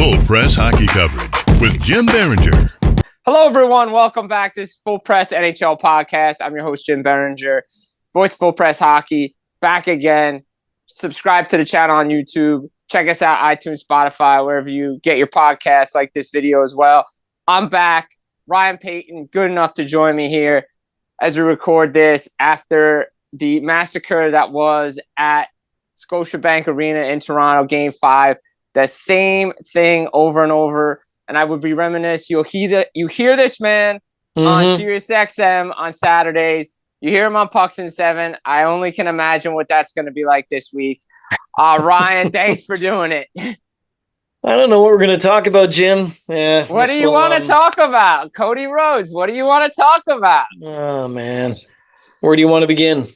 Full Press Hockey Coverage with Jim Biringer. Hello, everyone. Welcome back to this Full Press NHL podcast. I'm your host, Jim Biringer, voice Full Press Hockey, back again. Subscribe to the channel on YouTube. Check us out, iTunes, Spotify, wherever you get your podcasts, like this video as well. I'm back. Ryan Paton, good enough to join me here as we record this after the massacre that was at Scotiabank Arena in Toronto, Game 5. The same thing over and over. And I would be reminiscent. You hear this man on Sirius XM on Saturdays. You hear him on Pucks and 7. I only can imagine what that's going to be like this week. Ryan, thanks for doing it. I don't know what we're going to talk about, Jim. Yeah. What do you want to talk about? Cody Rhodes, what do you want to talk about? Oh, man. Where do you want to begin?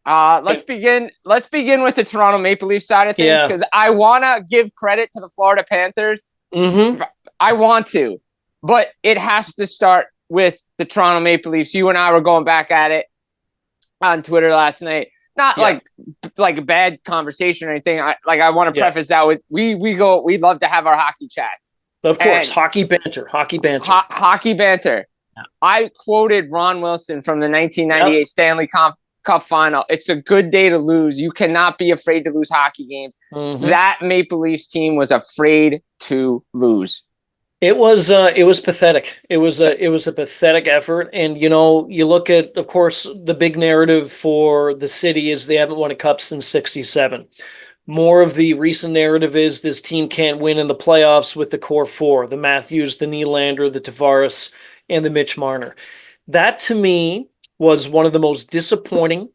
Let's begin with the Toronto Maple Leafs side of things because I want to give credit to the Florida Panthers. I want to, but it has to start with the Toronto Maple Leafs. You and I were going back at it on Twitter last night. Not like a bad conversation or anything. I want to preface that with we love to have our hockey chats. Of course, hockey banter. Hockey banter. Yeah. I quoted Ron Wilson from the 1998 Stanley Cup final. It's a good day to lose. You cannot be afraid to lose hockey games. That Maple Leafs team was afraid to lose. It was pathetic. It was a pathetic effort. And, you know, you look at, of course, the big narrative for the city is they haven't won a cup since 67. More of the recent narrative is this team can't win in the playoffs with the core four, the Matthews, the Nylander, the Tavares, and the Mitch Marner. That, to me, was one of the most disappointing,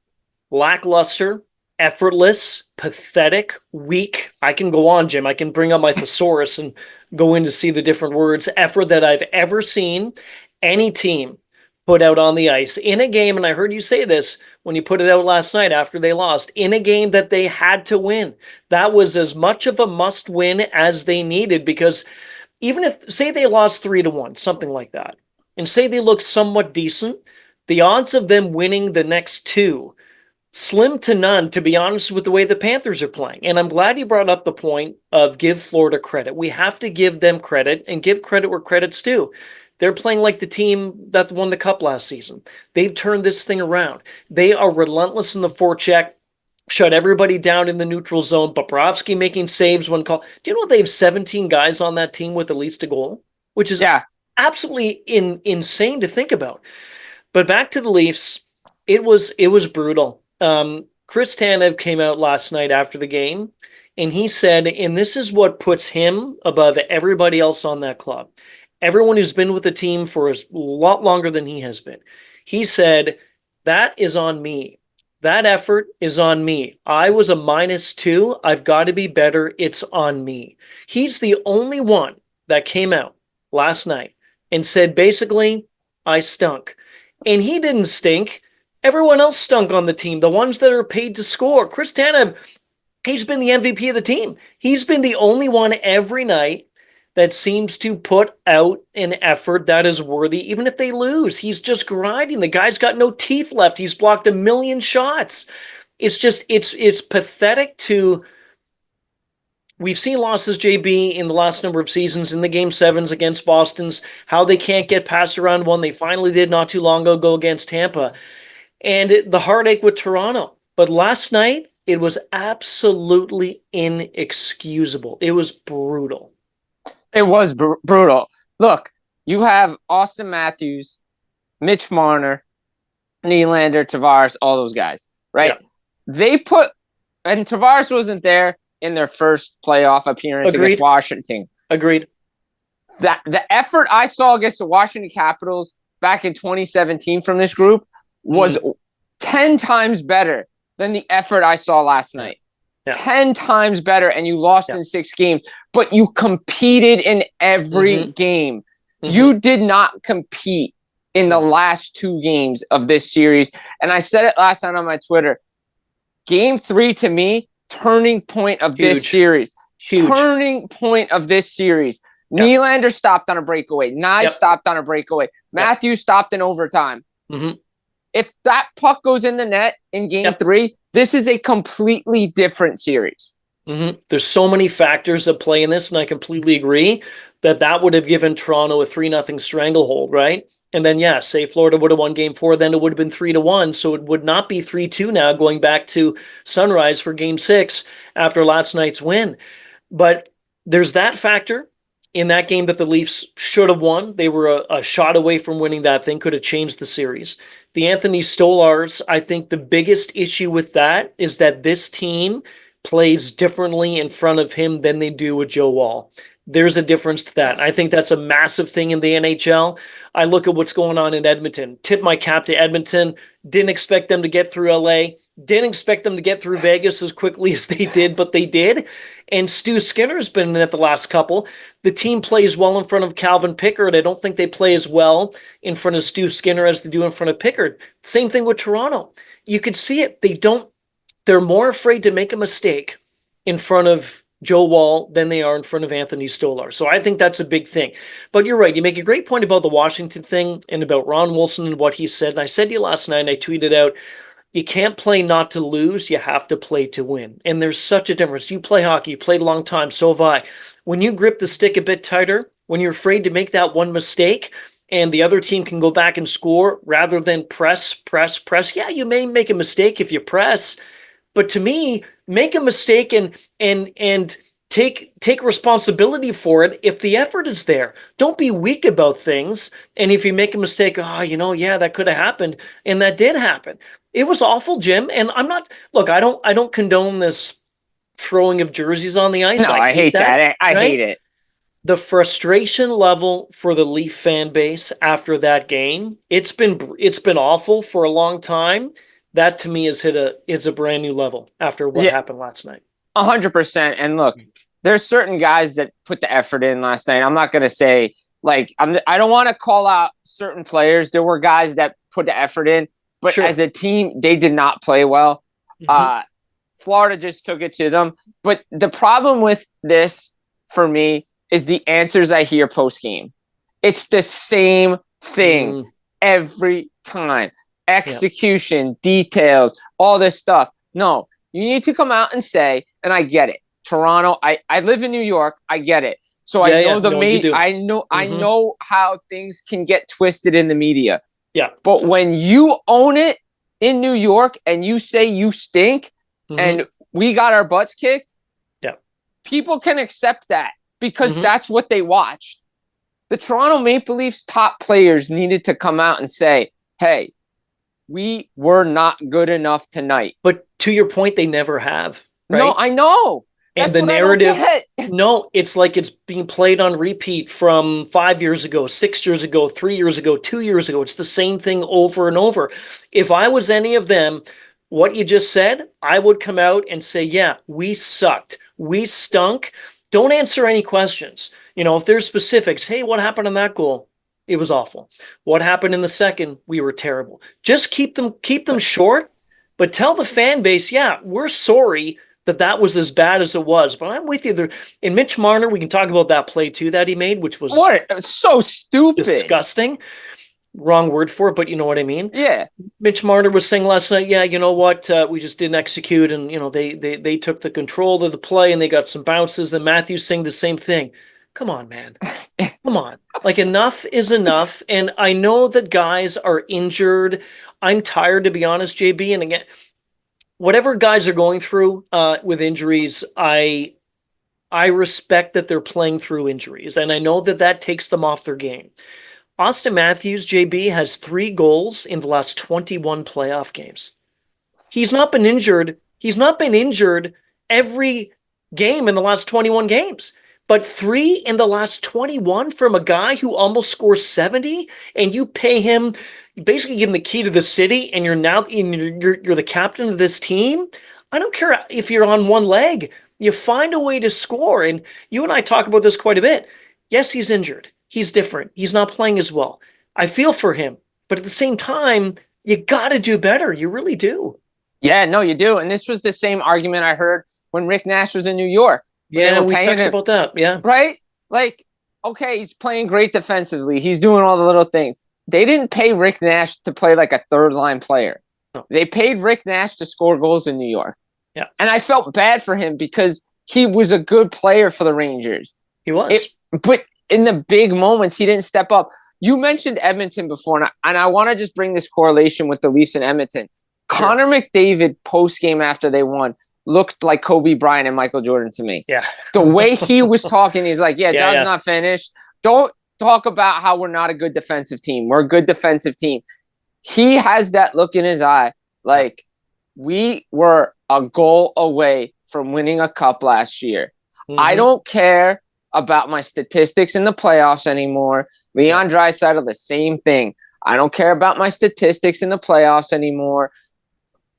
lackluster, effortless, pathetic, weak. I can go on, Jim. I can bring up my thesaurus and go in to see the different words. Effort that I've ever seen any team put out on the ice in a game. And I heard you say this when you put it out last night after they lost, in a game that they had to win. That was as much of a must win as they needed, because even if, say they lost 3-1, something like that, and say they looked somewhat decent, the odds of them winning the next two, slim to none, to be honest, with the way the Panthers are playing. And I'm glad you brought up the point of give Florida credit. We have to give them credit and give credit where credit's due. They're playing like the team that won the cup last season. They've turned this thing around. They are relentless in the forecheck, shut everybody down in the neutral zone. Bobrovsky making saves when called. Do you know they have 17 guys on that team with at least a goal? Which is absolutely insane to think about. But back to the Leafs, it was brutal. Chris Tanev came out last night after the game, and he said, and this is what puts him above everybody else on that club, everyone who's been with the team for a lot longer than he has been. He said, that is on me. That effort is on me. I was a -2. I've got to be better. It's on me. He's the only one that came out last night and said, basically, I stunk. And he didn't stink. Everyone else stunk on the team, the ones that are paid to score. Chris Tanev, he's been the MVP of the team. He's been the only one every night that seems to put out an effort that is worthy, even if they lose. He's just grinding. The guy's got no teeth left. He's blocked 1 million shots. It's just, it's pathetic to... We've seen losses, JB, in the last number of seasons in the Game 7s against Boston's, how they can't get past around one. They finally did not too long ago go against Tampa. And the heartache with Toronto. But last night, it was absolutely inexcusable. It was brutal. It was brutal. Look, you have Austin Matthews, Mitch Marner, Nylander, Tavares, all those guys, right? Yeah. And Tavares wasn't there in their first playoff appearance against Washington. Agreed. That the effort I saw against the Washington Capitals back in 2017 from this group was 10 times better than the effort I saw last night. Yeah. 10 times better, and you lost in 6 games, but you competed in every game. You did not compete in the last 2 games of this series. And I said it last night on my Twitter. Game 3, to me, turning point of this series. Turning point of this series. Yep. Nylander stopped on a breakaway. Nye stopped on a breakaway. Matthews stopped in overtime. If that puck goes in the net in game 3, this is a completely different series. There's so many factors that play in this, and I completely agree that would have given Toronto a 3-0 stranglehold, right? And then, yeah, say Florida would have won game 4, then it would have been 3-1. So it would not be 3-2 now going back to Sunrise for game 6 after last night's win. But there's that factor in that game that the Leafs should have won. They were a shot away from winning that thing, could have changed the series. The Anthony Stolars, I think the biggest issue with that is that this team plays differently in front of him than they do with Joe Wall. There's a difference to that. I think that's a massive thing in the NHL. I look at what's going on in Edmonton. Tip my cap to Edmonton. Didn't expect them to get through LA. Didn't expect them to get through Vegas as quickly as they did, but they did. And Stu Skinner's been in it the last couple. The team plays well in front of Calvin Pickard. I don't think they play as well in front of Stu Skinner as they do in front of Pickard. Same thing with Toronto. You could see it. They're more afraid to make a mistake in front of Joe Wall than they are in front of Anthony Stolar. So I think that's a big thing. But you're right. You make a great point about the Washington thing and about Ron Wilson and what he said. And I said to you last night, and I tweeted out, you can't play not to lose. You have to play to win. And there's such a difference. You play hockey. You played a long time. So have I. When you grip the stick a bit tighter, when you're afraid to make that one mistake, and the other team can go back and score rather than press. Yeah, you may make a mistake if you press. But to me, make a mistake and take responsibility for it if the effort is there. Don't be weak about things. And if you make a mistake, that could have happened. And that did happen. It was awful, Jim. And I don't condone this throwing of jerseys on the ice. No, I hate that. I hate it. The frustration level for the Leaf fan base after that game, it's been awful for a long time. That to me is it's a brand new level after what happened last night. 100%. And look, there's certain guys that put the effort in last night. I'm not going to say I don't want to call out certain players. There were guys that put the effort in, but as a team, they did not play well. Florida just took it to them. But the problem with this for me is the answers I hear post game. It's the same thing every time. Execution, details, all this stuff. No, you need to come out and say, and I get it. Toronto, I live in New York. I get it. So I know I know how things can get twisted in the media. Yeah. But when you own it in New York and you say you stink and we got our butts kicked, people can accept that because that's what they watched. The Toronto Maple Leafs top players needed to come out and say, hey, we were not good enough tonight. But to your point, they never have. Right? No, I know. And the narrative, no, it's like it's being played on repeat from 5 years ago, 6 years ago, 3 years ago, 2 years ago. It's the same thing over and over. If I was any of them, what you just said, I would come out and say, yeah, we sucked. We stunk. Don't answer any questions. If there's specifics, hey, what happened on that goal? It was awful. What happened in the second? We were terrible. Just keep them short, but tell the fan base, yeah, we're sorry that was as bad as it was. But I'm with you there. And Mitch Marner, we can talk about that play too that he made, which was so stupid, disgusting. Wrong word for it, but you know what I mean. Yeah. Mitch Marner was saying last night, yeah, you know what? We just didn't execute, and they took the control of the play, and they got some bounces. And Matthews saying the same thing. Come on, man. Come on. Enough is enough. And I know that guys are injured. I'm tired, to be honest, JB. And again, whatever guys are going through with injuries, I respect that they're playing through injuries. And I know that takes them off their game. Austin Matthews, JB, has 3 goals in the last 21 playoff games. He's not been injured. He's not been injured every game in the last 21 games. But 3 in the last 21 from a guy who almost scores 70, and you pay him, basically give him the key to the city, and you're the captain of this team. I don't care if you're on one leg. You find a way to score. And you and I talk about this quite a bit. Yes, he's injured. He's different. He's not playing as well. I feel for him. But at the same time, you got to do better. You really do. Yeah, no, you do. And this was the same argument I heard when Rick Nash was in New York. Yeah, we talked about that. Yeah. Right? Okay, he's playing great defensively. He's doing all the little things. They didn't pay Rick Nash to play like a third-line player. No. They paid Rick Nash to score goals in New York. Yeah. And I felt bad for him because he was a good player for the Rangers. He was. But in the big moments, he didn't step up. You mentioned Edmonton before, and I want to just bring this correlation with the Leafs and Edmonton. Sure. Connor McDavid, post-game after they won, looked like Kobe Bryant and Michael Jordan to me. Yeah. The way he was talking, he's like, job's not finished. Don't talk about how we're not a good defensive team. We're a good defensive team. He has that look in his eye. Like, we were a goal away from winning a cup last year. Mm-hmm. I don't care about my statistics in the playoffs anymore. Leon Draisaitl, the same thing. I don't care about my statistics in the playoffs anymore.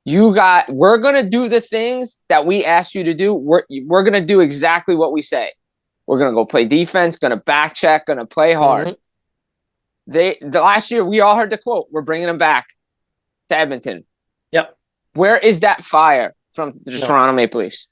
We're going to do the things that we asked you to do. We're going to do exactly what we say. We're going to go play defense, going to back check, going to play hard. Mm-hmm. The last year, we all heard the quote, we're bringing them back to Edmonton. Yep. Where is that fire from the Toronto Maple Leafs?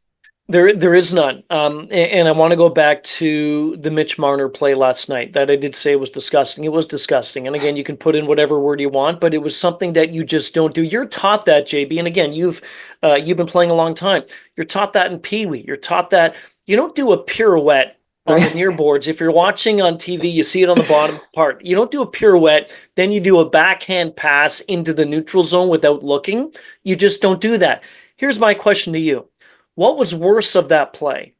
There is none. And I want to go back to the Mitch Marner play last night that I did say was disgusting. It was disgusting. And again, you can put in whatever word you want, but it was something that you just don't do. You're taught that, JB. And again, you've been playing a long time. You're taught that in Pee Wee. You're taught that you don't do a pirouette on the near boards. If you're watching on TV, you see it on the bottom part. You don't do a pirouette, then you do a backhand pass into the neutral zone without looking. You just don't do that. Here's my question to you. What was worse of that play?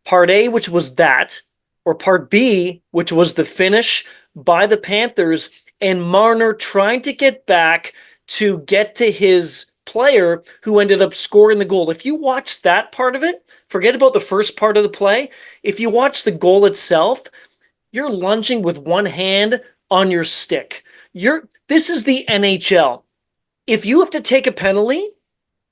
Part A, which was that, or part B, which was the finish by the Panthers and Marner trying to get back to get to his player who ended up scoring the goal? If you watch that part of it, forget about the first part of the play. If you watch the goal itself, you're lunging with one hand on your stick. This is the NHL. If you have to take a penalty,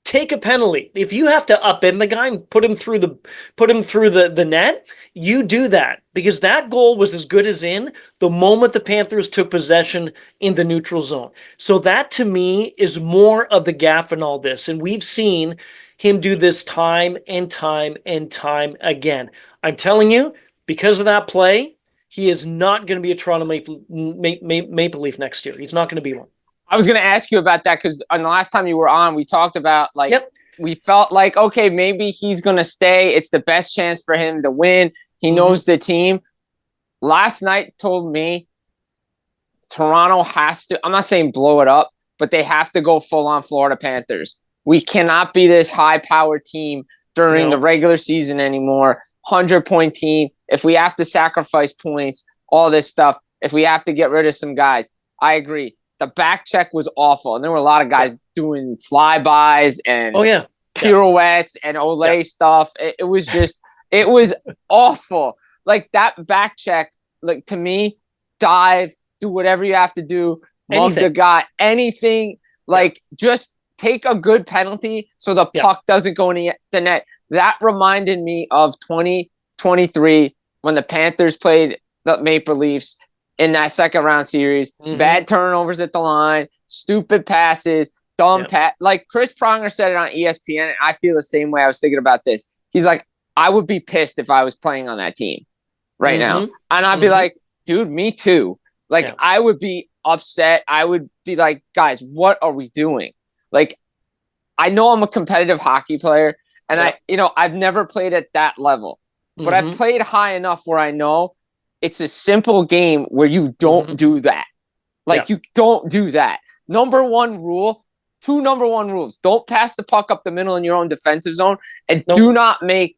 take a penalty. If you have to upend the guy and put him through the net, you do that, because that goal was as good as in the moment the Panthers took possession in the neutral zone. So that to me is more of the gaff in all this. And we've seen him do this time and time and time again. I'm telling you, because of that play, he is not going to be a Toronto Maple Leaf next year. He's not going to be one. I was going to ask you about that because on the last time you were on, we talked about we felt like, okay, maybe he's going to stay. It's the best chance for him to win. He knows the team. Last night told me Toronto has to, I'm not saying blow it up, but they have to go full on Florida Panthers. We cannot be this high-powered team during the regular season anymore. 100-point team. If we have to sacrifice points, all this stuff, if we have to get rid of some guys, I agree. The back check was awful, and there were a lot of guys doing flybys and pirouettes and Olay stuff. It was awful. Like, that back check, like, to me, dive, do whatever you have to do, mug the guy, anything. Like, just take a good penalty so the puck doesn't go in the net. That reminded me of 2023 when the Panthers played the Maple Leafs in that second round series. Bad turnovers at the line, stupid passes, dumb pass. Like, Chris Pronger said it on ESPN, and I feel the same way. I was thinking about this. He's like, I would be pissed if I was playing on that team right now. And I'd be like, dude, me too. Like, I would be upset. I would be like, guys, what are we doing? Like, I know I'm a competitive hockey player, and I've never played at that level, but I've played high enough where I know it's a simple game where you don't do that. Like, you don't do that. Two number one rules. Don't pass the puck up the middle in your own defensive zone, and do not make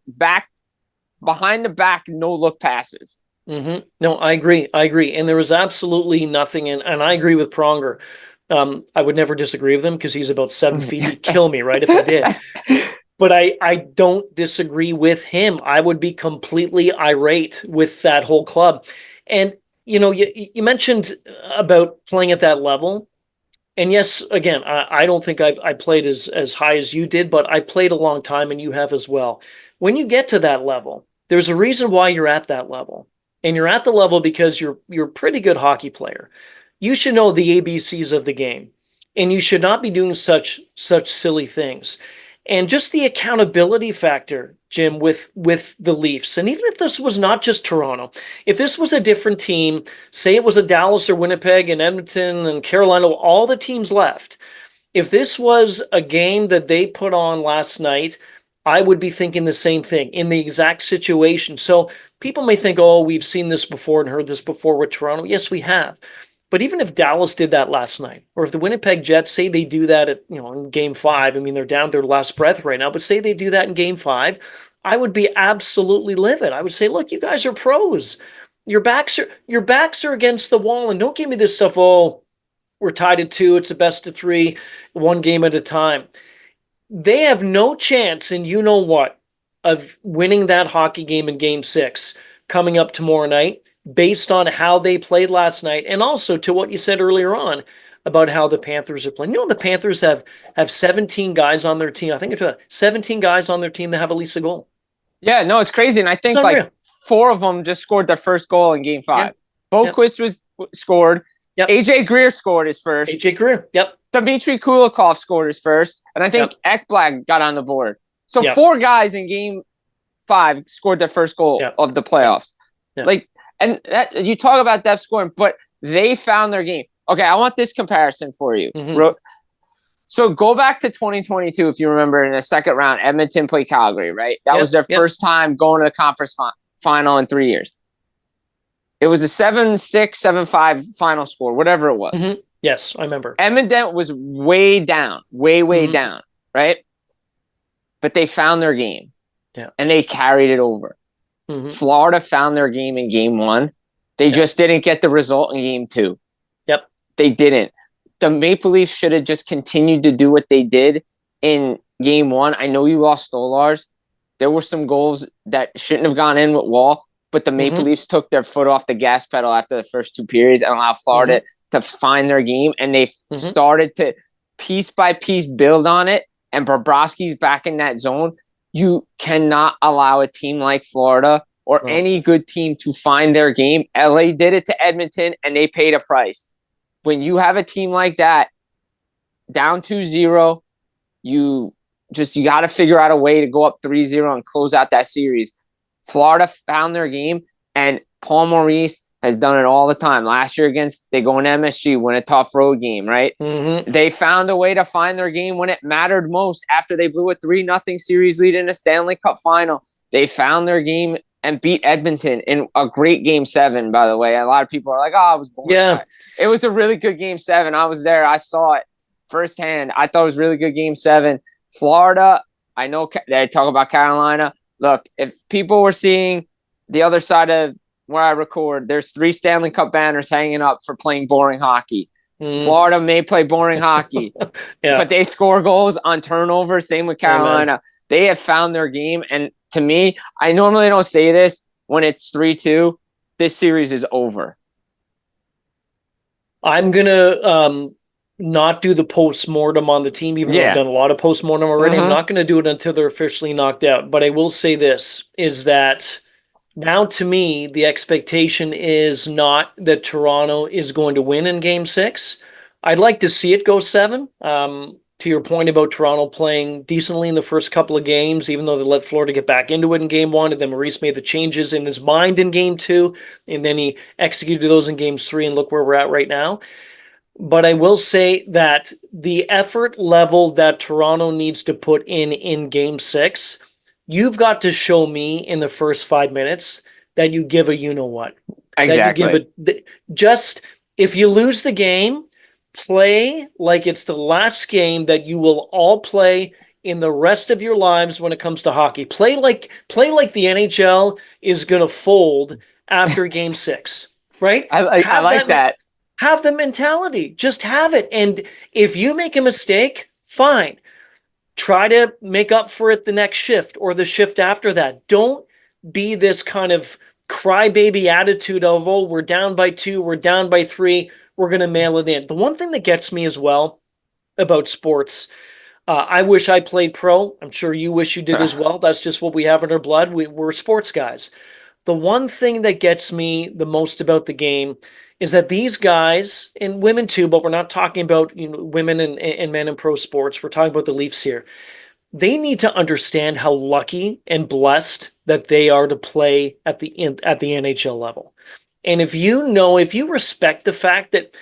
behind the back no-look passes. No, I agree. And there was absolutely nothing, and I agree with Pronger. I would never disagree with him because he's about 7 feet. He'd kill me, right, if I did. But I don't disagree with him. I would be completely irate with that whole club. And, you mentioned about playing at that level. And yes, again, I don't think I played as high as you did, but I played a long time, and you have as well. When you get to that level, there's a reason why you're at that level. And you're at the level because you're a pretty good hockey player. You should know the ABCs of the game, and you should not be doing such silly things. And just the accountability factor, Jim, with the Leafs. And even if this was not just Toronto, if this was a different team, say it was a Dallas or Winnipeg and Edmonton and Carolina, all the teams left. If this was a game that they put on last night I would be thinking the same thing in the exact situation. So people may think, oh, we've seen this before and heard this before with Toronto. Yes, we have. But even if Dallas did that last night, or if the Winnipeg Jets say they do that in game 5, I mean, they're down their last breath right now, but say they do that in game 5, I would be absolutely livid. I would say, look, you guys are pros. Your backs are against the wall, and don't give me this stuff, oh, we're tied at 2, it's a best of 3, one game at a time. They have no chance, and you know what, of winning that hockey game in game 6 coming up tomorrow night based on how they played last night, and also to what you said earlier on about how the Panthers are playing. You know, the Panthers have 17 guys on their team. I think it's 17 guys on their team that have at least a goal. Yeah, no, it's crazy. And I think like 4 of them just scored their first goal in game 5. Yep. Boquist was scored. Yep. AJ Greer scored his first. AJ Greer, yep. Dmitry Kulikov scored his first. And I think Ekblad got on the board. So 4 guys in game 5 scored their first goal of the playoffs. Yep. Like, and that, you talk about depth scoring, but they found their game. Okay, I want this comparison for you. Mm-hmm. So go back to 2022, if you remember, in the second round, Edmonton played Calgary, right? That was their first time going to the conference final in 3 years. It was a 7-6, 7-5 final score, whatever it was. Mm-hmm. Yes, I remember. Edmonton was way down, way down, right? But they found their game, and they carried it over. Mm-hmm. Florida found their game in game 1. They just didn't get the result in game 2. Yep. They didn't. The Maple Leafs should have just continued to do what they did in game 1. I know you lost Stolars. There were some goals that shouldn't have gone in with Wall, but the Maple Leafs took their foot off the gas pedal after the first 2 periods and allowed Florida to find their game, and they started to piece by piece build on it, and Bobrovsky's back in that zone. You cannot allow a team like Florida or any good team to find their game. LA did it to Edmonton, and they paid a price. When you have a team like that, down 2-0, you got to figure out a way to go up 3-0 and close out that series. Florida found their game, and Paul Maurice has done it all the time. Last year they go in MSG, win a tough road game, right? Mm-hmm. They found a way to find their game when it mattered most after they blew a 3-0 series lead in a Stanley Cup final. They found their game and beat Edmonton in a great game 7, by the way. A lot of people are like, oh, I was born. Yeah. It was a really good game 7. I was there. I saw it firsthand. I thought it was a really good game 7. Florida, I know they talk about Carolina. Look, if people were seeing the other side of where I record, there's 3 Stanley Cup banners hanging up for playing boring hockey. Florida may play boring hockey, but they score goals on turnover. Same with Carolina. They have found their game. And to me, I normally don't say this when it's 3-2. This series is over. I'm going to not do the post-mortem on the team, even though I've done a lot of post-mortem already. I'm not going to do it until they're officially knocked out. But I will say this, is that now to me, the expectation is not that Toronto is going to win in game 6. I'd like to see it go 7. To your point about Toronto playing decently in the first couple of games, even though they let Florida get back into it in game 1, and then Maurice made the changes in his mind in game 2, and then he executed those in games 3, and look where we're at right now. But I will say that the effort level that Toronto needs to put in game 6, you've got to show me in the first 5 minutes that you give a you-know-what. Exactly. Just, if you lose the game, play like it's the last game that you will all play in the rest of your lives when it comes to hockey. Play like the NHL is going to fold after game 6, right? I like that. Have the mentality. Just have it. And if you make a mistake, fine. Try to make up for it the next shift or the shift after that. Don't be this kind of crybaby attitude of, oh, we're down by 2, we're down by 3, we're going to mail it in. The one thing that gets me as well about sports, I wish I played pro. I'm sure you wish you did as well. That's just what we have in our blood. We're sports guys. The one thing that gets me the most about the game is that these guys, and women too, but we're not talking about women and men in pro sports. We're talking about the Leafs here. They need to understand how lucky and blessed that they are to play at the NHL level. And if you respect the fact that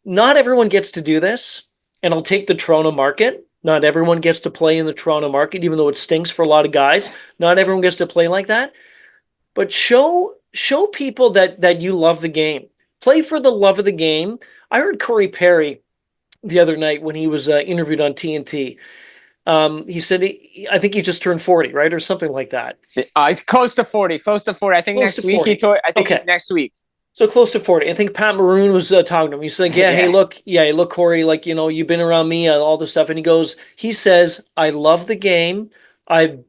not everyone gets to do this, and I'll take the Toronto market, Not everyone gets to play in the Toronto market, even though it stinks for a lot of guys. Not everyone gets to play like that. But show people that you love the game. Play for the love of the game. I heard Corey Perry the other night when he was interviewed on TNT. He said, I think he just turned 40, right? Or something like that. He's close to 40. Close to 40. I think Close next to week 40. I think Okay. next week. So close to 40. I think Pat Maroon was talking to him. He's like, hey, look, Corey, like, you've been around me, all this stuff. And he says, I love the game. I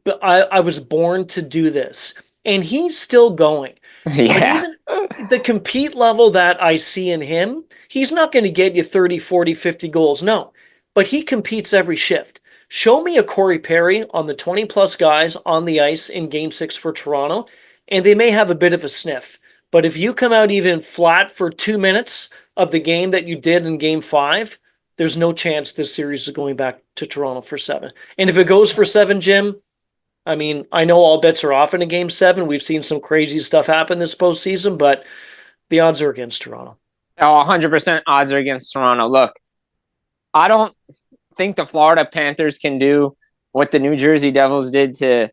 was born to do this. And he's still going. Yeah. But even the compete level that I see in him, he's not going to get you 30, 40, 50 goals. No. But he competes every shift. Show me a Corey Perry on the 20-plus guys on the ice in Game 6 for Toronto, and they may have a bit of a sniff. But if you come out even flat for 2 minutes of the game that you did in Game 5, there's no chance this series is going back to Toronto for 7. And if it goes for 7, Jim, I mean, I know all bets are off in a Game 7. We've seen some crazy stuff happen this postseason, but the odds are against Toronto. Oh, 100% odds are against Toronto. Look, I don't think the Florida Panthers can do what the New Jersey Devils did to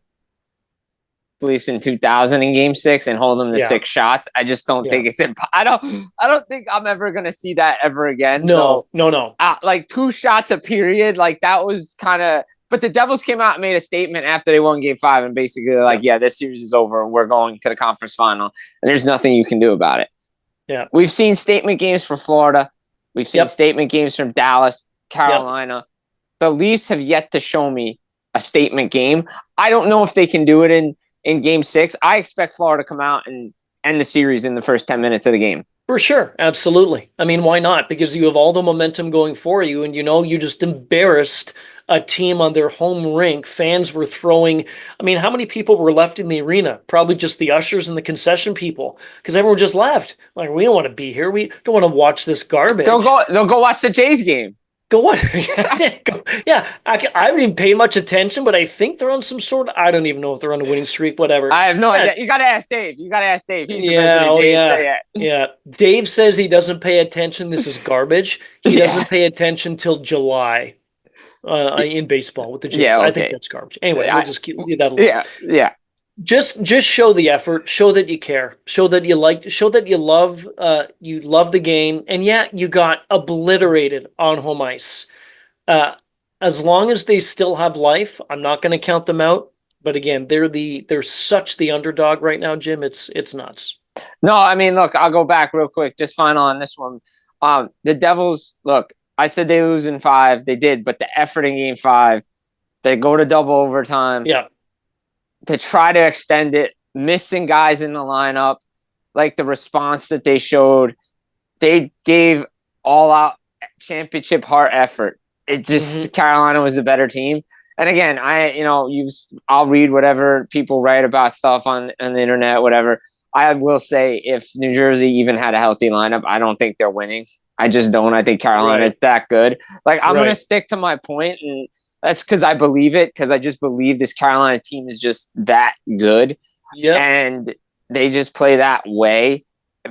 Leafs in 2000 in Game 6 and hold them to 6 shots. I just don't think it's I don't think I'm ever gonna see that ever again. No. Like 2 shots a period, like that was kind of. But the Devils came out and made a statement after they won Game 5 and basically like, this series is over. We're going to the conference final, and there's nothing you can do about it. Yeah, we've seen statement games for Florida. We've seen statement games from Dallas, Carolina. The Leafs have yet to show me a statement game. I don't know if they can do it in Game 6. I expect Florida to come out and end the series in the first 10 minutes of the game. For sure. Absolutely. I mean, why not? Because you have all the momentum going for you, and you just embarrassed a team on their home rink. Fans were throwing. I mean, how many people were left in the arena? Probably just the ushers and the concession people, because everyone just left. Like, we don't want to be here. We don't want to watch this garbage. They'll go watch the Jays game. Go what? Yeah, I haven't even paid much attention, but I think they're on some sort of, I don't even know if they're on a winning streak, whatever. I have no idea. You got to ask Dave. He's the president of Jays. Yeah. Dave says he doesn't pay attention. This is garbage. He doesn't pay attention till July in baseball with the Jays. Yeah, okay. I think that's garbage. Anyway, we'll just leave that alone. Yeah. Just show the effort, show that you care, show that you love the game, and you got obliterated on home ice. As long as they still have life, I'm not going to count them out. But again, they're such the underdog right now, Jim. It's nuts. No, I mean, look, I'll go back real quick, just final on this one. The Devils, look, I said they lose in 5, they did, but the effort in Game 5, they go to double overtime. Yeah. To try to extend it, missing guys in the lineup, like the response that they showed, they gave all out championship heart effort. It just Carolina was a better team. And again, I'll read whatever people write about stuff on the internet, whatever. I will say if New Jersey even had a healthy lineup, I don't think they're winning. I just don't. I think Carolina is that good. Like I'm going to stick to my point, and that's because I believe it, because I just believe this Carolina team is just that good. Yeah. And they just play that way.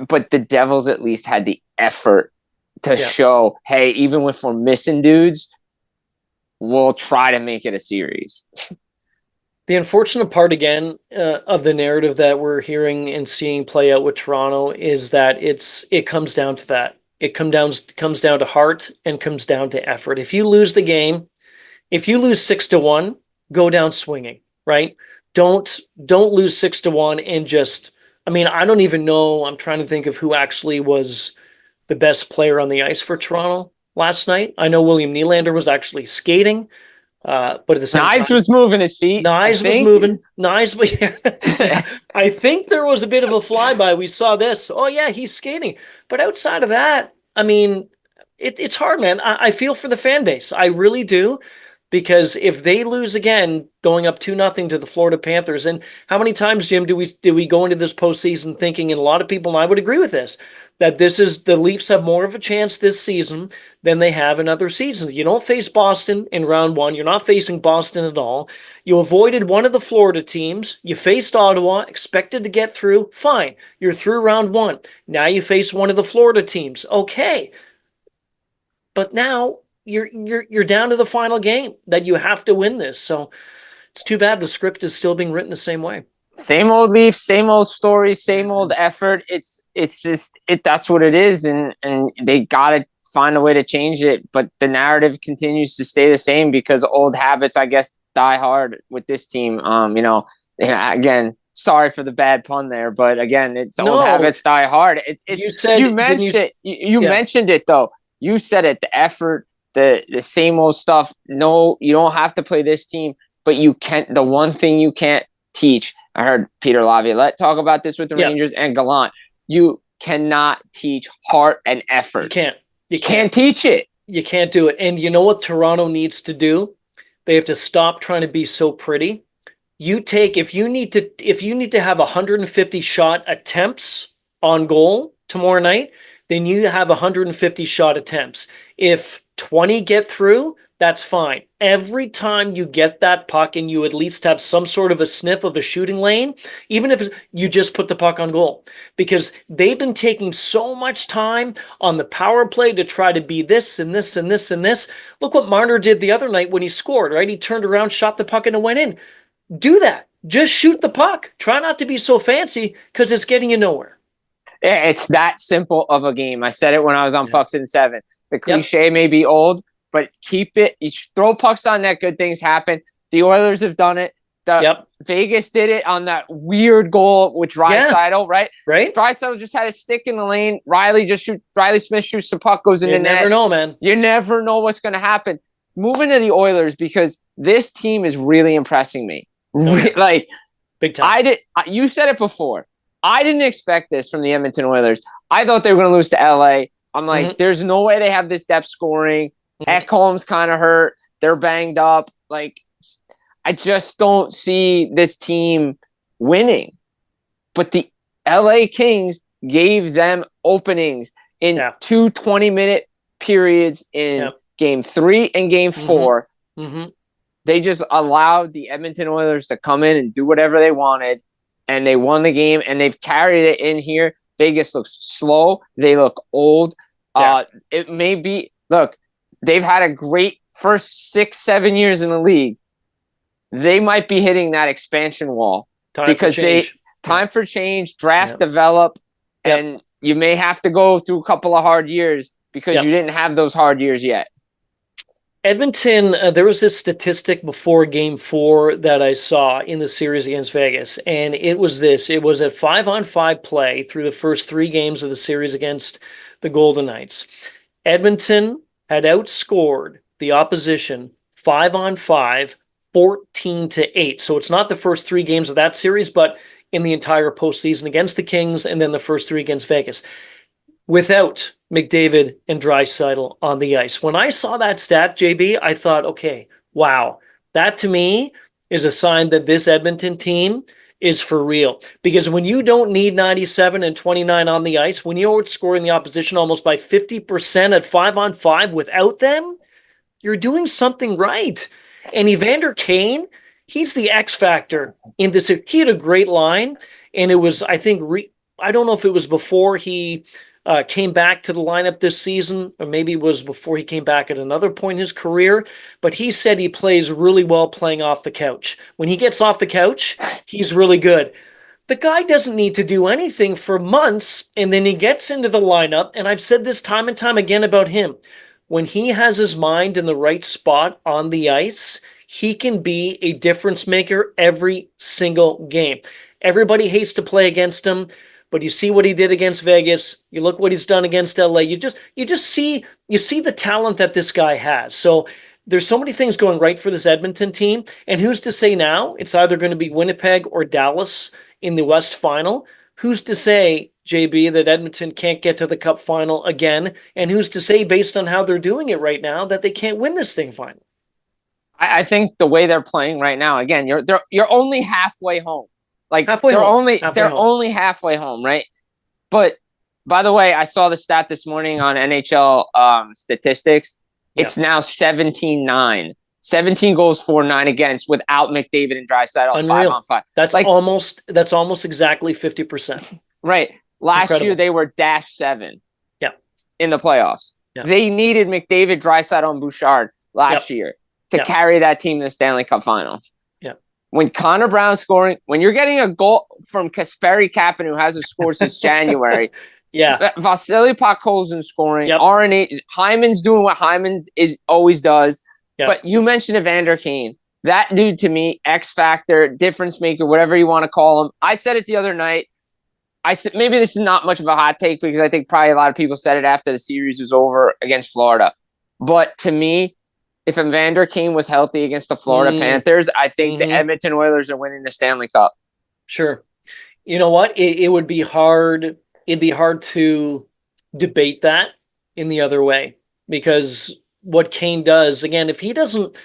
But the Devils at least had the effort to show, hey, even if we're missing dudes, we'll try to make it a series. The unfortunate part, again, of the narrative that we're hearing and seeing play out with Toronto is that it comes down to that. It comes down to heart and comes down to effort. If you lose the game, if you lose 6-1, go down swinging, right? Don't lose 6-1 and just, I mean, I don't even know. I'm trying to think of who actually was the best player on the ice for Toronto last night. I know William Nylander was actually skating, but at the same time, Nyes was moving his feet. Nyes was moving. I think there was a bit of a flyby. We saw this. Oh yeah, he's skating. But outside of that, I mean, it's hard, man. I feel for the fan base. I really do. Because if they lose again, going up 2-0 to the Florida Panthers, and how many times, Jim, do we go into this postseason thinking, and a lot of people, and I would agree with this, that the Leafs have more of a chance this season than they have in other seasons. You don't face Boston in round 1. You're not facing Boston at all. You avoided one of the Florida teams. You faced Ottawa, expected to get through. Fine. You're through round 1. Now you face one of the Florida teams. Okay. But now you're down to the final game that you have to win this. So it's too bad the script is still being written the same way. Same old Leafs, same old story, same old effort. It's just that's what it is, and they gotta find a way to change it. But the narrative continues to stay the same because old habits, I guess, die hard with this team. Again, sorry for the bad pun there, but again, it's old habits die hard. You mentioned it though. You said it. The effort, the same old stuff. No, you don't have to play this team, but you can't. The one thing you can't teach. I heard Peter Laviolette talk about this with the Rangers and Gallant. You cannot teach heart and effort. You can't teach it. You can't do it. And you know what Toronto needs to do? They have to stop trying to be so pretty. If you need to have 150 shot attempts on goal tomorrow night, then you have 150 shot attempts. If 20 get through, that's fine. Every time you get that puck and you at least have some sort of a sniff of a shooting lane, even if you just put the puck on goal, because they've been taking so much time on the power play to try to be this and this and this and this. Look what Marner did the other night when he scored, right? He turned around, shot the puck, and it went in. Do that. Just shoot the puck. Try not to be so fancy because it's getting you nowhere. It's that simple of a game. I said it when I was on Pucks in 7. The cliche may be old, but keep it. You throw pucks on net, good things happen. The Oilers have done it. Vegas did it on that weird goal with Draisaitl, right? Right. Draisaitl just had a stick in the lane. Riley Smith shoots the puck, goes in the net. You never know, man. You never know what's going to happen. Moving to the Oilers because this team is really impressing me. Like, big time. You said it before. I didn't expect this from the Edmonton Oilers. I thought they were going to lose to LA. I'm like, there's no way they have this depth scoring. Ekholm's kind of hurt. They're banged up. Like, I just don't see this team winning. But the LA Kings gave them openings in 2 20-minute periods in Game 3 and Game 4. They just allowed the Edmonton Oilers to come in and do whatever they wanted, and they won the game, and they've carried it in here. Vegas looks slow. They look old. It may be – look, they've had a great first 6-7 years in the league. They might be hitting that expansion wall. Time for change, draft, develop, and you may have to go through a couple of hard years because you didn't have those hard years yet. Edmonton, there was this statistic before Game 4 that I saw in the series against Vegas, and it was this. It was a 5-on-5 play through the first 3 games of the series against the Golden Knights. Edmonton had outscored the opposition 5-on-5, 14-8. So it's not the first 3 games of that series, but in the entire postseason against the Kings and then the first 3 against Vegas, without McDavid and Draisaitl on the ice. When I saw that stat, JB, I thought, okay, wow, that to me is a sign that this Edmonton team is for real. Because when you don't need 97 and 29 on the ice, when you're outscoring the opposition almost by 50% at 5-on-5 without them, you're doing something right. And Evander Kane, he's the X factor in this. He had a great line, and it was, I think, I don't know if it was before he came back to the lineup this season, or maybe it was before he came back at another point in his career, but he said he plays really well playing off the couch. When he gets off the couch, he's really good. The guy doesn't need to do anything for months, and then he gets into the lineup, and I've said this time and time again about him. When he has his mind in the right spot on the ice, he can be a difference maker every single game. Everybody hates to play against him, but you see what he did against Vegas. You look what he's done against LA. You just see the talent that this guy has. So there's so many things going right for this Edmonton team. And who's to say now it's either going to be Winnipeg or Dallas in the West Final? Who's to say, JB, that Edmonton can't get to the Cup final again? And who's to say, based on how they're doing it right now, that they can't win this thing finally? I think the way they're playing right now, again, you're only halfway home. Like they're only halfway home, right? But by the way, I saw the stat this morning on NHL statistics. It's now 17-9. 17 goals for, 9 against without McDavid and Draisaitl 5-on-5. That's almost exactly 50%. Right. Last year they were -7. Yeah. In the playoffs. Yeah. They needed McDavid, Draisaitl, and Bouchard last year to carry that team to the Stanley Cup final. Yeah. When Connor Brown's scoring, when you're getting a goal from Kasperi Kapanen, who hasn't scored since January, Vasily Podkolzin scoring, RNA, Hyman's doing what Hyman always does. But you mentioned Evander Kane. That dude, to me, X factor, difference maker, whatever you want to call him. I said it the other night. I said maybe this is not much of a hot take because I think probably a lot of people said it after the series was over against Florida. But to me, if Evander Kane was healthy against the Florida Panthers, I think the Edmonton Oilers are winning the Stanley Cup. Sure. You know what? It would be hard. It'd be hard to debate that in the other way because what Kane does, again, if he doesn't,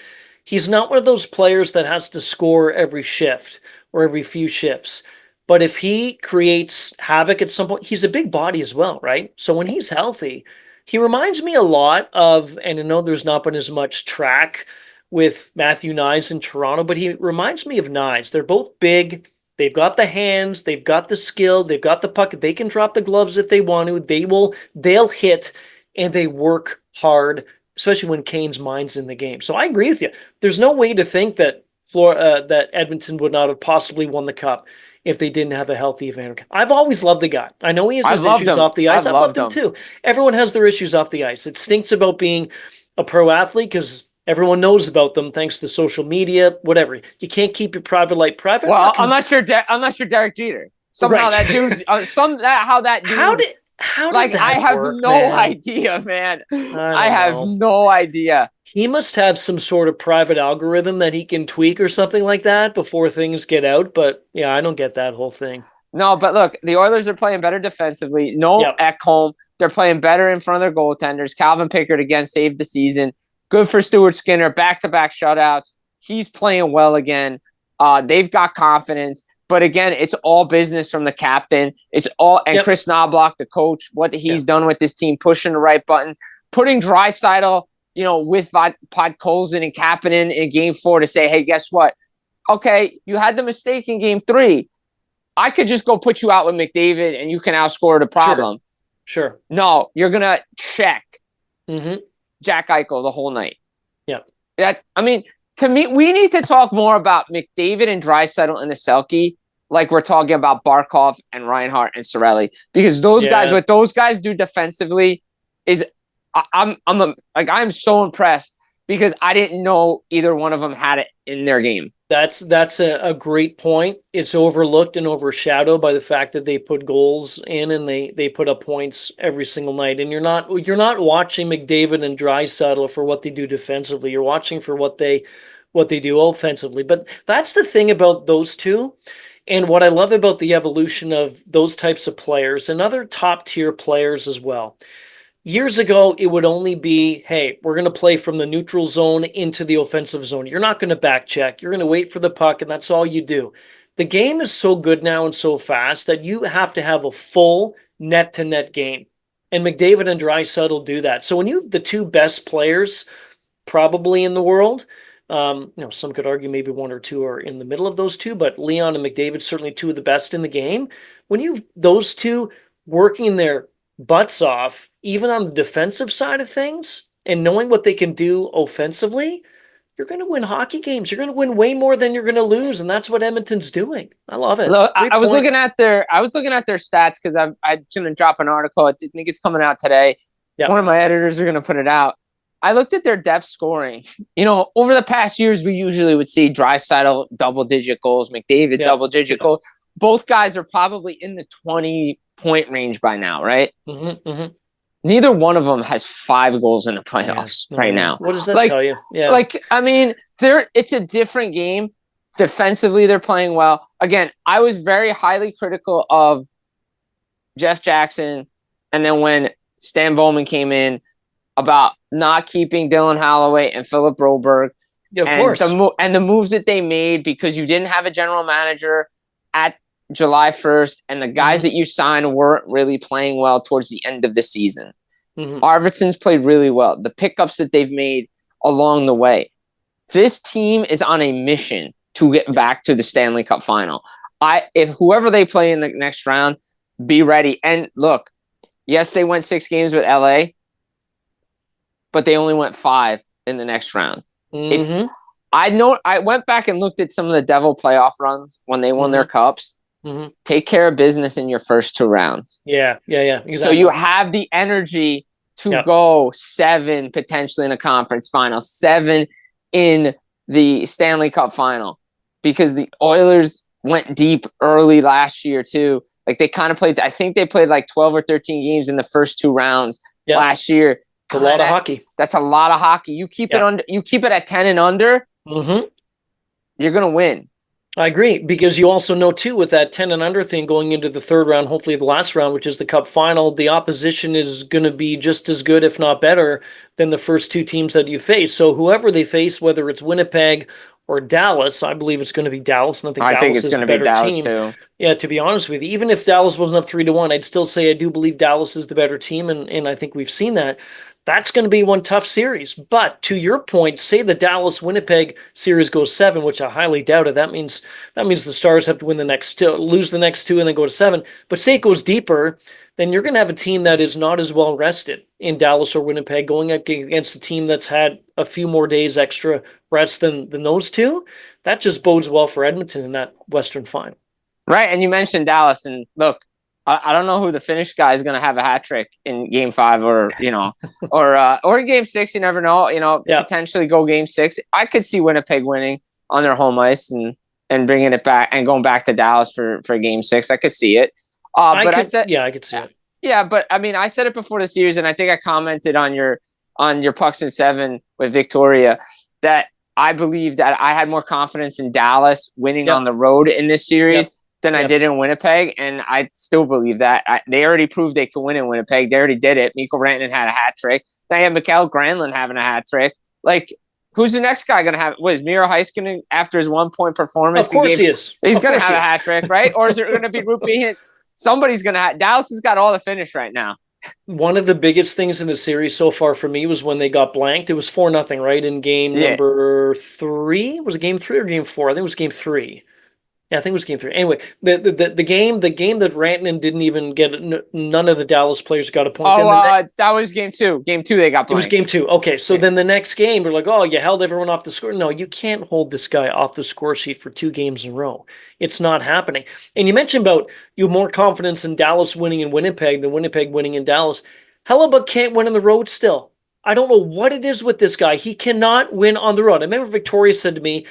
he's not one of those players that has to score every shift or every few shifts. But if he creates havoc at some point, he's a big body as well, right? So when he's healthy, he reminds me a lot of, and I know there's not been as much track with Matthew Knies in Toronto, but he reminds me of Knies. They're both big. They've got the hands. They've got the skill. They've got the puck. They can drop the gloves if they want to. They'll hit, and they work hard, especially when Kane's mind's in the game. So I agree with you. There's no way to think that that Edmonton would not have possibly won the cup if they didn't have a healthy Evander. I've always loved the guy. I know he has his issues off the ice. I loved him too. Everyone has their issues off the ice. It stinks about being a pro athlete because everyone knows about them thanks to social media, whatever. You can't keep your private life private. Well, unless you're Derek Jeter. Somehow that dude, How did like that I have work, no idea, man. I have no idea. He must have some sort of private algorithm that he can tweak or something like that before things get out. But yeah, I don't get that whole thing. No, but look, the Oilers are playing better defensively. No Ekholm. They're playing better in front of their goaltenders. Calvin Pickard again saved the season. Good for Stuart Skinner. Back-to-back shutouts. He's playing well again. They've got confidence. But again, it's all business from the captain. It's all Chris Knobloch, the coach, what he's done with this team, pushing the right buttons, putting Draisaitl, with Podkolzin and Kapanen in Game 4 to say, hey, guess what? Okay, you had the mistake in Game 3. I could just go put you out with McDavid and you can outscore the problem. Sure. No, you're gonna check Jack Eichel the whole night. Yeah. To me, we need to talk more about McDavid and Draisaitl and the Selke like we're talking about Barkov and Reinhart and Cirelli. Because those guys, what those guys do defensively is I'm so impressed because I didn't know either one of them had it in their game. That's a great point. It's overlooked and overshadowed by the fact that they put goals in and they put up points every single night. And you're not watching McDavid and Draisaitl for what they do defensively. You're watching for what they do offensively. But that's the thing about those two. And what I love about the evolution of those types of players and other top tier players as well. Years ago, it would only be, hey, we're going to play from the neutral zone into the offensive zone. You're not going to back check. You're going to wait for the puck, and that's all you do. The game is so good now and so fast that you have to have a full net-to-net game. And McDavid and Draisaitl do that. So when you have the two best players probably in the world, some could argue maybe one or two are in the middle of those two, but Leon and McDavid certainly two of the best in the game. When you have those two working their butts off, even on the defensive side of things, and knowing what they can do offensively, you're going to win hockey games. You're going to win way more than you're going to lose, and that's what Edmonton's doing. I love it. Look, I was looking at their stats because I'm going to drop an article. I think it's coming out today. Yep. One of my editors are going to put it out. I looked at their depth scoring. Over the past years, we usually would see Draisaitl double-digit goals, McDavid double-digit goals. Both guys are probably in the 20-point range by now, right? Neither one of them has 5 goals in the playoffs right now. What does that tell you? Yeah. It's a different game. Defensively, they're playing well. Again, I was very highly critical of Jeff Jackson, and then when Stan Bowman came in, about not keeping Dylan Holloway and Philip Broberg. Yeah, of course. And the moves that they made because you didn't have a general manager at July 1st, and the guys that you signed weren't really playing well towards the end of the season. Arvidsson's played really well. The pickups that they've made along the way. This team is on a mission to get back to the Stanley Cup final. If whoever they play in the next round, be ready. And look, yes, they went 6 games with LA. but they only went 5 in the next round. Mm-hmm. If I went back and looked at some of the Devil playoff runs when they won their cups. Mm-hmm. Take care of business in your first 2 rounds. Yeah, exactly. So you have the energy to go 7 potentially in a conference final, 7 in the Stanley Cup final, because the Oilers went deep early last year too. Like they kind of played, I think they played like 12 or 13 games in the first 2 rounds last year. It's a lot of hockey. That's a lot of hockey. You keep it under. You keep it at 10 and under. You're gonna win. I agree, because you also know too, with that 10 and under thing going into the 3rd round, hopefully the last round, which is the Cup final, the opposition is going to be just as good, if not better, than the first 2 teams that you face. So whoever they face, whether it's Winnipeg or Dallas, I believe it's going to be Dallas, and I think Dallas is the better team. Too. Yeah, to be honest with you, even if Dallas wasn't up 3-1, I'd still say I do believe Dallas is the better team, and I think we've seen that. That's going to be one tough series. But to your point, say the Dallas-Winnipeg series goes 7, which I highly doubt it. That means the Stars have to win the next 2, lose the next 2, and then go to 7. But say it goes deeper, then you're going to have a team that is not as well rested in Dallas or Winnipeg going up against a team that's had a few more days extra rest than those 2. That just bodes well for Edmonton in that Western final. Right, and you mentioned Dallas, and look, I don't know who the Finnish guy is going to have a hat trick in Game 5, or or in Game 6. You never know. Potentially go Game 6. I could see Winnipeg winning on their home ice and bringing it back and going back to Dallas for Game 6. I could see it. I could see it. Yeah, but I mean, I said it before the series, and I think I commented on your Pucks in 7 with Victoria that I believe that I had more confidence in Dallas winning on the road in this series than I did in Winnipeg, and I still believe that. They already proved they could win in Winnipeg. They already did it. Mikko Rantanen had a hat trick. Now you have Mikael Granlund having a hat trick. Like, who's the next guy going to have? What is Miro Heiskanen after his 1-point performance? Of course he is. He's going to have a hat trick, right? Or is it going to be Rupi Hintz? Somebody's going to have. Dallas has got all the finish right now. One of the biggest things in the series so far for me was when they got blanked. It was 4-0, right? In game number 3? Was it game 3 or game 4? I think it was game 3. Yeah, I think it was game 3. Anyway, the game that Rantanen didn't even get, none of the Dallas players got a point. That was game 2. Game 2, they got blanked. It was game 2. Okay, so then the next game, we're like, oh, you held everyone off the score. No, you can't hold this guy off the score sheet for 2 games in a row. It's not happening. And you mentioned about you have more confidence in Dallas winning in Winnipeg than Winnipeg winning in Dallas. Hellebuyck can't win on the road still. I don't know what it is with this guy. He cannot win on the road. I remember Victoria said to me,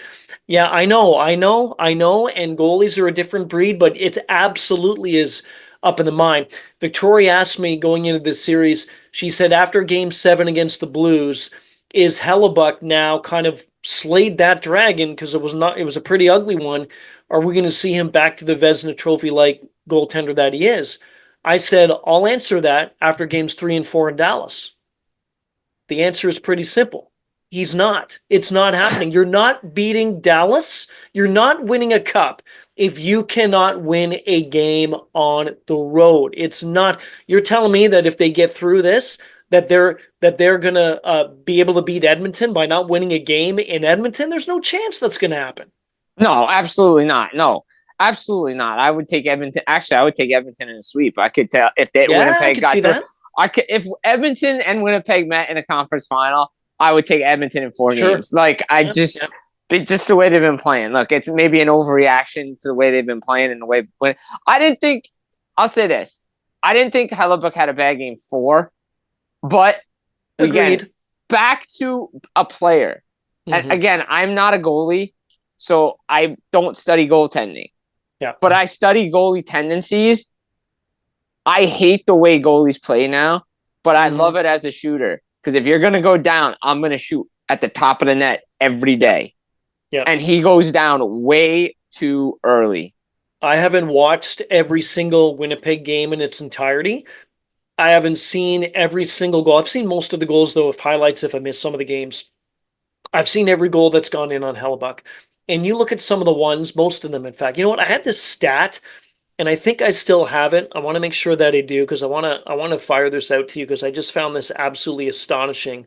yeah, I know, and goalies are a different breed, but it absolutely is up in the mind. Victoria asked me going into this series, she said after Game 7 against the Blues, is Hellebuyck now kind of slayed that dragon, because it was a pretty ugly one. Are we going to see him back to the Vezina Trophy-like goaltender that he is? I said, I'll answer that after Games 3 and 4 in Dallas. The answer is pretty simple. He's not. It's not happening. You're not beating Dallas. You're not winning a cup if you cannot win a game on the road. It's not. You're telling me that if they get through this, that they're gonna be able to beat Edmonton by not winning a game in Edmonton? There's no chance that's gonna happen. No, absolutely not. No, absolutely not. I would take Edmonton. Actually, I would take Edmonton in a sweep. I could tell if Winnipeg got through. If Edmonton and Winnipeg met in a conference final, I would take Edmonton in 4 games. Like, just the way they've been playing. Look, it's maybe an overreaction to the way they've been playing and the way. I'll say this. I didn't think Hellebuyck had a bad game 4, but again, back to a player. And again, I'm not a goalie, so I don't study goaltending. Yeah. But I study goalie tendencies. I hate the way goalies play now, but I love it as a shooter. Because if you're going to go down, I'm going to shoot at the top of the net every day. Yeah. And he goes down way too early. I haven't watched every single Winnipeg game in its entirety. I haven't seen every single goal. I've seen most of the goals, though, with highlights if I missed some of the games. I've seen every goal that's gone in on Hellebuyck. And you look at some of the ones, most of them, in fact. You know what? I had this stat, and I think I still have it. I want to make sure that I do, because I want to fire this out to you, because I just found this absolutely astonishing.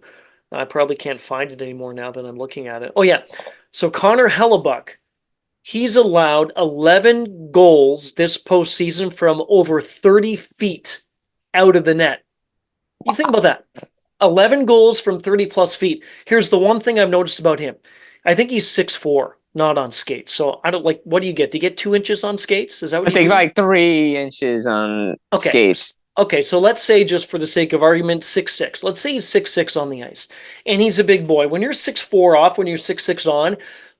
I probably can't find it anymore now that I'm looking at it. Oh, yeah. So Connor Hellebuyck, he's allowed 11 goals this postseason from over 30 feet out of the net. You think about that. 11 goals from 30 plus feet. Here's the one thing I've noticed about him. I think he's 6'4", not on skates. So I don't like, what do you get? Do you get 2 inches on skates? Is that what I you think do? like 3 inches on Okay. skates. Okay, so let's say, just for the sake of argument, 6'6". Let's say he's 6'6" on the ice, and he's a big boy. When you're 6'4" off, when you're 6'6" on,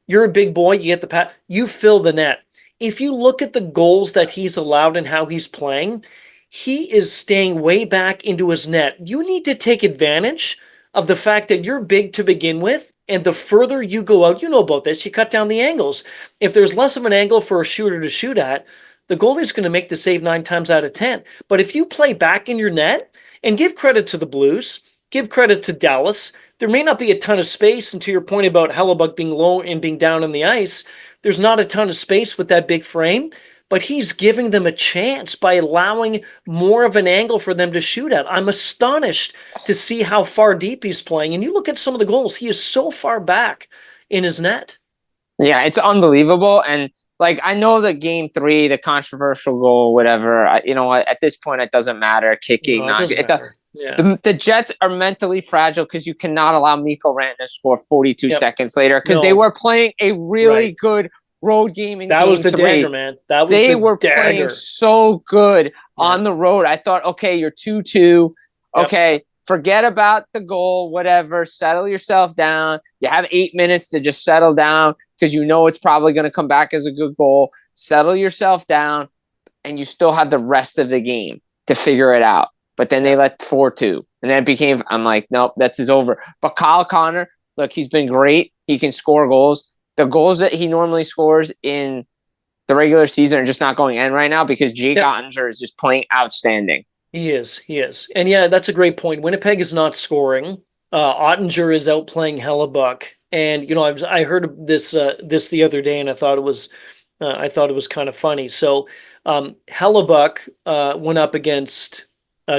you're a big boy. You get the pat. You fill the net. If you look at the goals that he's allowed and how he's playing, he is staying way back into his net. You need to take advantage of the fact that you're big to begin with, and the further you go out, you know about this, you cut down the angles. If there's less of an angle for a shooter to shoot at, the goalie's going to make the save 9 times out of 10. But if you play back in your net, and give credit to the Blues, give credit to Dallas, there may not be a ton of space, and to your point about Hellebuck being low and being down on the ice, there's not a ton of space with that big frame, but he's giving them a chance by allowing more of an angle for them to shoot at. I'm astonished to see how far deep he's playing. And you look at some of the goals, he is so far back in his net. Yeah, it's unbelievable. And like, I know the game 3, the controversial goal, whatever, you know what, at this point, it doesn't matter. Kicking, No, it doesn't matter. Yeah. The Jets are mentally fragile because you cannot allow Mikko Rantanen to score 42 seconds later because they were playing a really good road game in that game was the 3. dagger, man. That was they the were dagger. Playing so good on the road. I thought, okay, you're 2-2. Okay, forget about the goal, whatever. Settle yourself down. You have 8 minutes to just settle down because you know it's probably going to come back as a good goal. Settle yourself down, and you still have the rest of the game to figure it out. But then they let 4-2. And then it became, I'm like, nope, that's over. But Kyle Connor, look, he's been great. He can score goals. The goals that he normally scores in the regular season are just not going in right now because Jake Ottinger is just playing outstanding. He is. And yeah, that's a great point. Winnipeg is not scoring. Ottinger is outplaying Hellebuck. And, you know, I heard this the other day, and I thought it was kind of funny. So Hellebuck went up against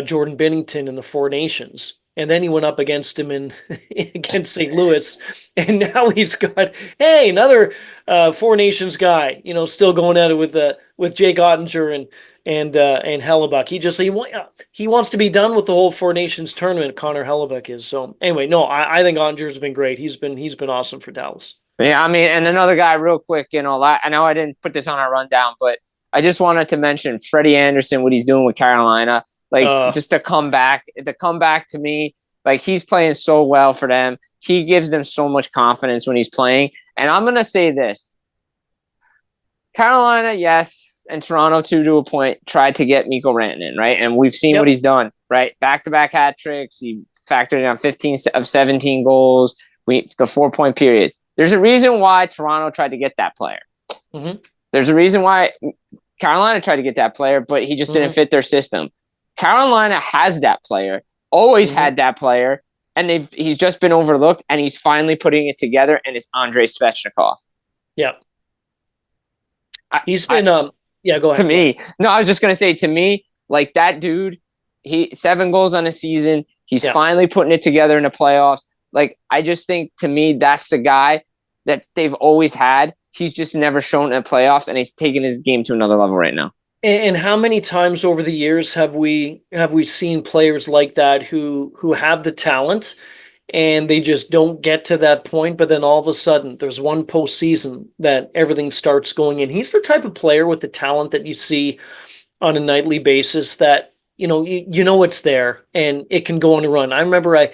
Jordan Binnington in the Four Nations, and then he went up against him against St. Louis, and now he's got another Four Nations guy, you know, still going at it with Jake Ottinger and Hellebuck. He wants to be done with the whole Four Nations tournament. Connor Hellebuck is. So anyway, no, I think Ottinger's been great. He's been awesome for Dallas. Yeah, I mean, and another guy, real quick, you know, I know I didn't put this on our rundown, but I just wanted to mention Freddie Anderson, what he's doing with Carolina. Like, just to come back to me, like, he's playing so well for them. He gives them so much confidence when he's playing. And I'm going to say this. Carolina, yes, and Toronto, too, to a point, tried to get Mikko Rantanen, right? And we've seen what he's done, right? Back-to-back hat tricks. He factored in on 15 of 17 goals, the 4-point periods. There's a reason why Toronto tried to get that player. Mm-hmm. There's a reason why Carolina tried to get that player, but he just didn't fit their system. Carolina has that player, always had that player, and he's just been overlooked, and he's finally putting it together, and it's Andrei Svechnikov. Yeah. He's been go ahead. To me, no, I was just going to say, to me, like, that dude, he 7 goals on a season, he's finally putting it together in the playoffs. Like, I just think, to me, that's the guy that they've always had. He's just never shown in the playoffs, and he's taking his game to another level right now. And how many times over the years have we seen players like that who have the talent and they just don't get to that point, but then all of a sudden there's one postseason that everything starts going in. He's the type of player with the talent that you see on a nightly basis that, you know it's there and it can go on a run. I remember I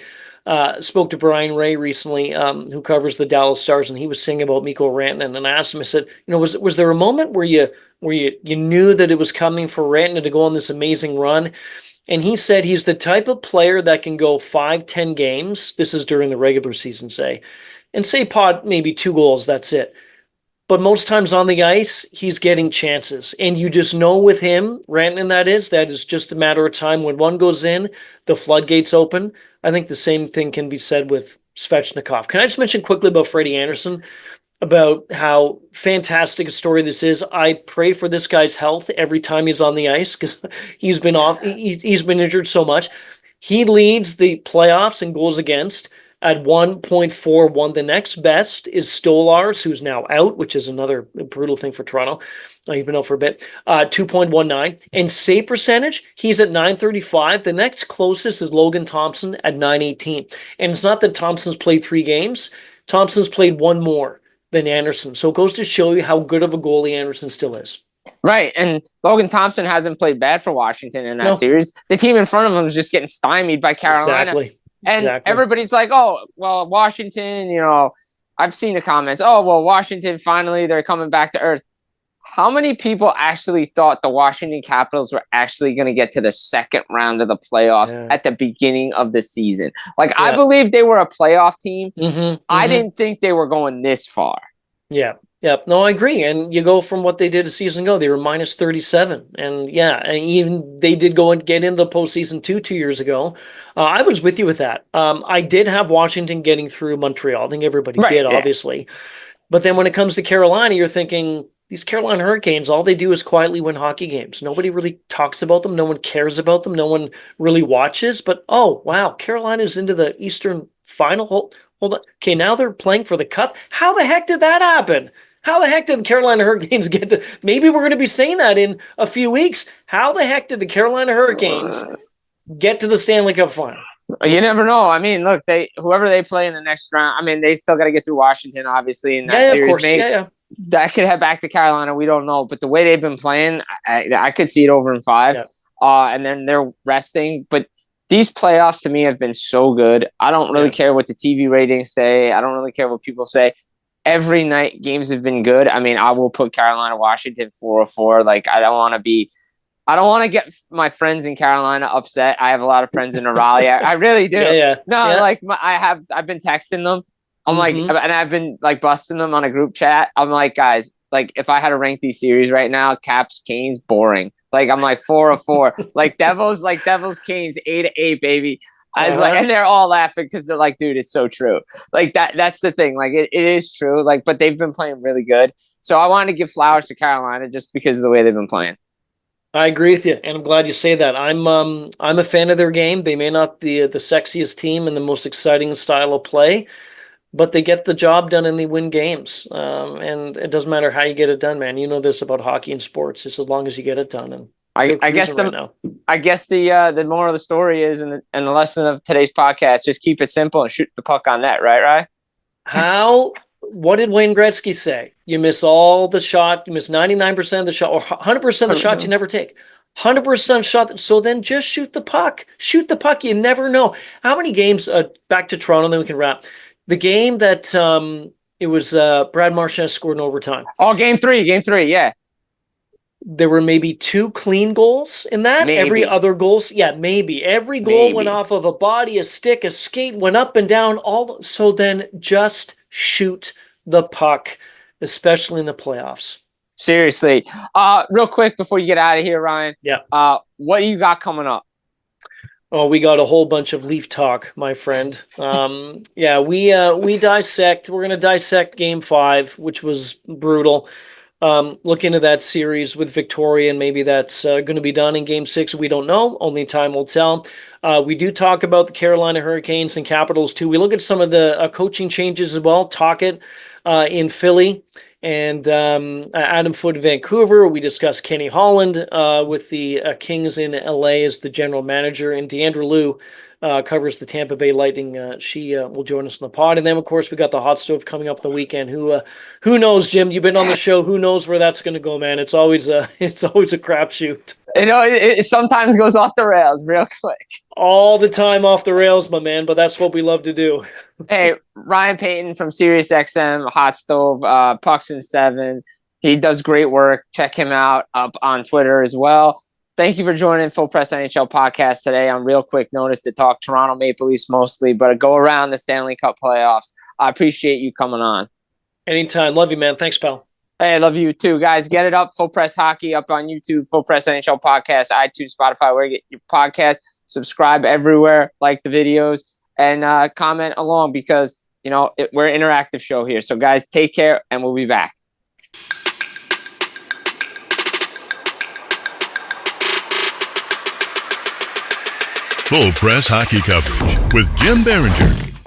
spoke to Brian Ray recently, who covers the Dallas Stars, and he was saying about Mikko Rantanen, and I asked him, I said, was there a moment where you knew that it was coming for Rantanen to go on this amazing run? And he said he's the type of player that can go 5-10 games. This is during the regular season, and pot maybe 2 goals. That's it. But most times on the ice, he's getting chances. And you just know with him, Rantanen, that is just a matter of time. When one goes in, the floodgates open. I think the same thing can be said with Svechnikov. Can I just mention quickly about Freddie Anderson, about how fantastic a story this is? I pray for this guy's health every time he's on the ice because he's been injured so much. He leads the playoffs in goals against. at 1.41. The next best is Stolarz, who's now out, which is another brutal thing for Toronto. He's been out for a bit. 2.19. And save percentage, he's at 935. The next closest is Logan Thompson at 918. And it's not that Thompson's played 3 games. Thompson's played 1 more than Anderson. So it goes to show you how good of a goalie Anderson still is. Right, and Logan Thompson hasn't played bad for Washington in that series. The team in front of him is just getting stymied by Carolina. And everybody's like, oh, well, Washington, I've seen the comments. Oh, well, Washington, finally, they're coming back to earth. How many people actually thought the Washington Capitals were actually going to get to the second round of the playoffs at the beginning of the season? I believe they were a playoff team. I didn't think they were going this far. Yeah. No, I agree. And you go from what they did a season ago, they were minus 37. And even they did go and get into the postseason 2 years ago. I was with you with that. I did have Washington getting through Montreal. I think everybody did, obviously. But then when it comes to Carolina, you're thinking, these Carolina Hurricanes, all they do is quietly win hockey games. Nobody really talks about them. No one cares about them. No one really watches. But, oh, wow, Carolina's into the Eastern Final. Hold on. Okay, now they're playing for the Cup. How the heck did that happen? How the heck did the Carolina Hurricanes get to... Maybe we're going to be saying that in a few weeks. How the heck did the Carolina Hurricanes get to the Stanley Cup final? You never know. I mean, look, whoever they play in the next round, I mean, they still got to get through Washington, obviously, in that series. Of course. Maybe that could head back to Carolina. We don't know. But the way they've been playing, I could see it over in 5. Yeah. And then they're resting. But these playoffs, to me, have been so good. I don't really care what the TV ratings say. I don't really care what people say. Every night, games have been good. I mean, I will put Carolina, Washington 4-4. I don't want to get my friends in Carolina upset. I have a lot of friends in Raleigh. I really do. I've been texting them. I'm like, and I've been busting them on a group chat. I'm like, guys, if I had to rank these series right now, Caps, Canes, boring. I'm 4-4. Devils, Canes, 8-8, baby. I was and they're all laughing because they're like, dude, it's so true. That's the thing. It is true. But they've been playing really good. So I wanted to give flowers to Carolina just because of the way they've been playing. I agree with you, and I'm glad you say that. I'm a fan of their game. They may not be the sexiest team and the most exciting style of play, but they get the job done and they win games. And it doesn't matter how you get it done, man. You know this about hockey and sports. Just as long as you get it done. And I guess the moral of the story is, and the lesson of today's podcast, just keep it simple and shoot the puck on net, right? What did Wayne Gretzky say? You miss all the shot, you miss 99% of the shot, or 100% of the shots you never take. 100% shot, so then just shoot the puck. Shoot the puck, you never know. How many games, back to Toronto, then we can wrap. The game that it was Brad Marchand scored in overtime. Oh, game three, yeah. There were maybe 2 clean goals in that. Maybe. Every other goal, maybe. Every goal went off of a body, a stick, a skate, went up and down. So then just shoot the puck, especially in the playoffs. Seriously. Real quick before you get out of here, Ryan. Yeah. What do you got coming up? Oh, we got a whole bunch of Leaf talk, my friend. We dissect. We're going to dissect Game 5, which was brutal. Look into that series with Victoria, and maybe that's going to be done in Game 6. We don't know. Only time will tell. We do talk about the Carolina Hurricanes and Capitals, too. We look at some of the coaching changes as well. Talkett in Philly and Adam Foote in Vancouver. We discuss Kenny Holland with the Kings in LA as the general manager, and Deandra Liu covers the Tampa Bay Lightning. She will join us on the pod. And then, of course, we got the hot stove coming up the weekend. Who knows, Jim? You've been on the show. Who knows where that's going to go, man? It's always a crapshoot. It sometimes goes off the rails real quick. All the time off the rails, my man, but that's what we love to do. Hey, Ryan Paton from SiriusXM, Hot Stove, Pucks in 7. He does great work. Check him out up on Twitter as well. Thank you for joining Full Press NHL podcast today on real quick notice to talk Toronto Maple Leafs mostly, but go around the Stanley Cup playoffs. I appreciate you coming on. Anytime. Love you, man. Thanks, pal. Hey, I love you too, guys. Get it up. Full Press Hockey up on YouTube, Full Press NHL podcast, iTunes, Spotify, where you get your podcast. Subscribe everywhere, like the videos, and comment along because, we're an interactive show here. So, guys, take care, and we'll be back. Full Press Hockey coverage with Jim Biringer.